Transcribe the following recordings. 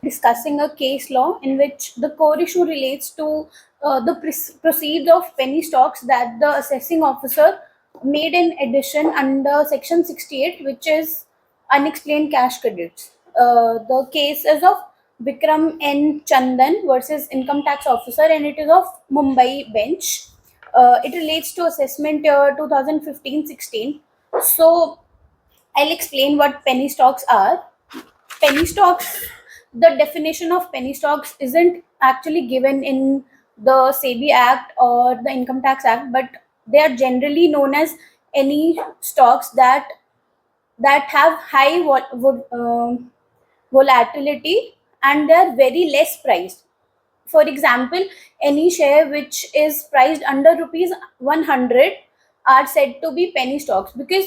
discussing a case law in which the core issue relates to the proceeds of penny stocks that the assessing officer made in addition under Section 68, which is unexplained cash credits. The case is of Vikram N. Chandan versus income tax officer, and it is of Mumbai bench. It relates to assessment year 2015-16. So I'll explain what penny stocks are. Penny stocks, the definition of penny stocks isn't actually given in the SEBI Act or the Income Tax Act, but they are generally known as any stocks that have high volatility and they are very less priced. For example, any share which is priced under rupees 100 are said to be penny stocks because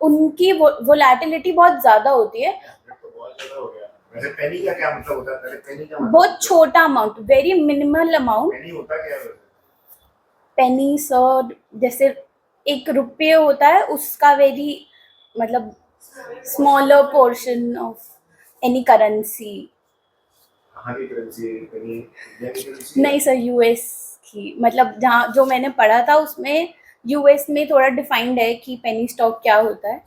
उनकी volatility बहुत ज्यादा होती है. तो बहुत ज्यादा हो गया. वैसे पेनी का क्या मतलब होता है? पहले पेनी का मतलब बहुत छोटा अमाउंट, वेरी मिनिमल अमाउंट. पेनी होता क्या है? पेनी सर जैसे 1 रुपये होता है, उसका वेरी मतलब smaller portion of any currency. कहाँ की करेंसी है पेनी? इंडिया की करेंसी? नहीं सर, यूएस की. मतलब जहाँ जो मैंने पढ़ा था उसमें यूएस में थोड़ा डिफाइंड है कि पेनी स्टॉक क्या होता है.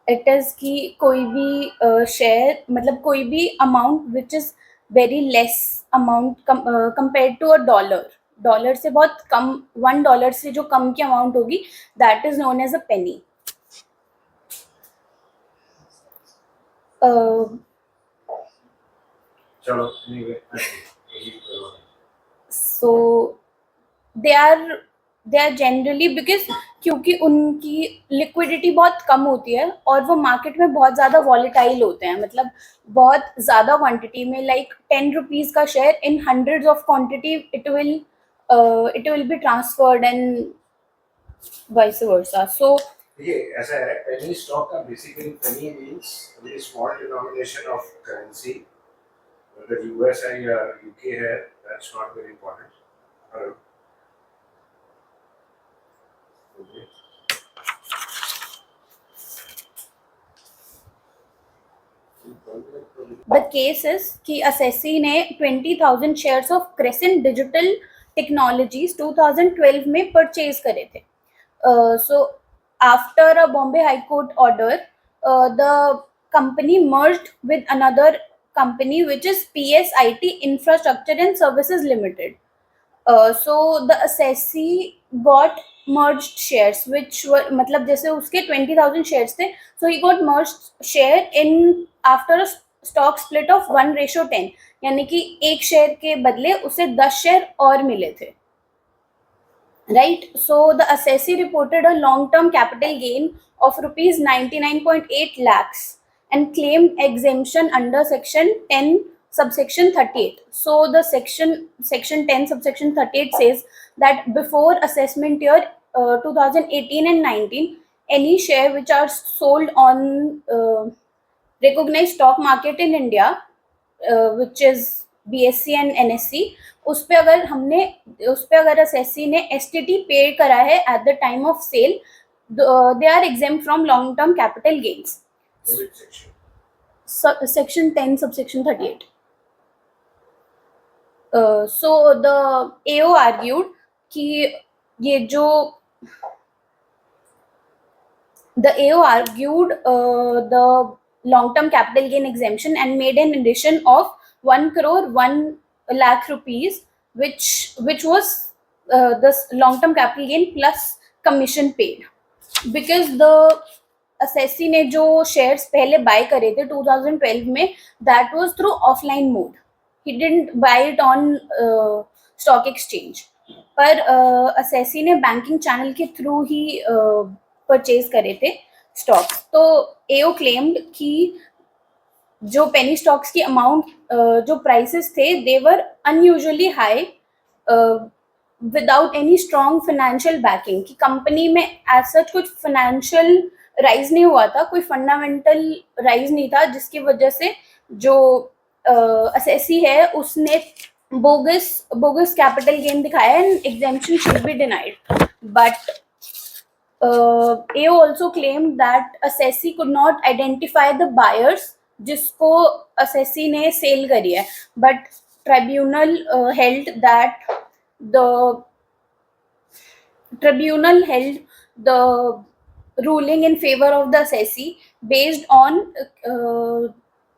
इट इज कि कोई भी शेयर मतलब कोई भी amount which is very less amount compare to a dollar. Dollar से बहुत कम, $1 से जो कम की अमाउंट होगी that is known as a penny. चलो anyway. So they are generally because क्योंकि उनकी लिक्विडिटी बहुत कम होती है और वो मार्केट में बहुत ज़्यादा वॉलेटाइल होते हैं. मतलब बहुत ज़्यादा क्वांटिटी में, लाइक 10 रुपीज़ का share in hundreds of quantity it will be transferred and vice versa. सो ये ऐसा है, पेनी स्टॉक का basically penny means very small denomination of currency. अगर यूएस है या यूके है that's not very important. The case is कि असेसी ने 20,000 shares of Crescent Digital Technologies 2012 में परचेज करे थे. So after a Bombay high court order, the company merged with another company which is PSIT Infrastructure and Services Limited. So the assessee got merged shares which were मतलब जैसे उसके 20,000 shares थे, so he got merged share in after a stock split of 1:10. यानी कि एक share के बदले उसे 10 शेयर और मिले थे. Right, so the assessee reported a long-term capital gain of rupees 99.8 lakhs and claimed exemption under section 10 subsection 38. So the section 10 subsection 38 says that before assessment year 2018 and 19, any share which are sold on recognized stock market in India, which is BSE and NSE, उस पे अगर SSC ने STT pay करा है at the time of sale, they are exempt from long term capital gains. Section 10 subsection 38. So the AO argued कि ये जो the AO argued the long-term capital gain exemption and made an addition of 1 crore 1 lakh rupees, which was this long-term capital gain plus commission paid, because the assessee ने जो shares पहले buy करे थे 2012 में, that was through offline mode. He didn't buy it on stock exchange. पर assessee ने banking channel के through ही परचेज करे थे स्टॉक. तो एओ क्लेम्ड कि जो पेनी स्टॉक्स की अमाउंट जो प्राइसेस थे they were unusually high without any strong financial backing. कि कंपनी में एज सच कुछ फाइनेंशियल राइज नहीं हुआ था, कोई फंडामेंटल राइज नहीं था, जिसकी वजह से जो असेसी है उसने बोगस कैपिटल गेन दिखाया and exemption should be denied. But AO also claimed that assessee could not identify the buyers जिसको असेसी ने सेल करी है, but tribunal held that the tribunal held the ruling in favor of the assessee based on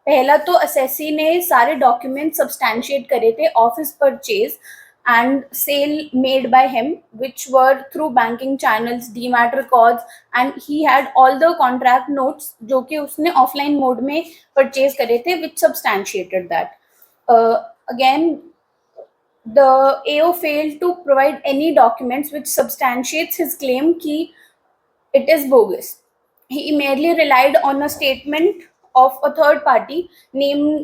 पहला तो assessee ने सारे document substantiate करे थे of his purchase and sale made by him which were through banking channels, demat records, and he had all the contract notes जो कि उसने offline mode में परचेज करे थे which substantiated that. Again, the AO failed to provide any documents which substantiates his claim कि it is bogus. He merely relied on a statement of a third party named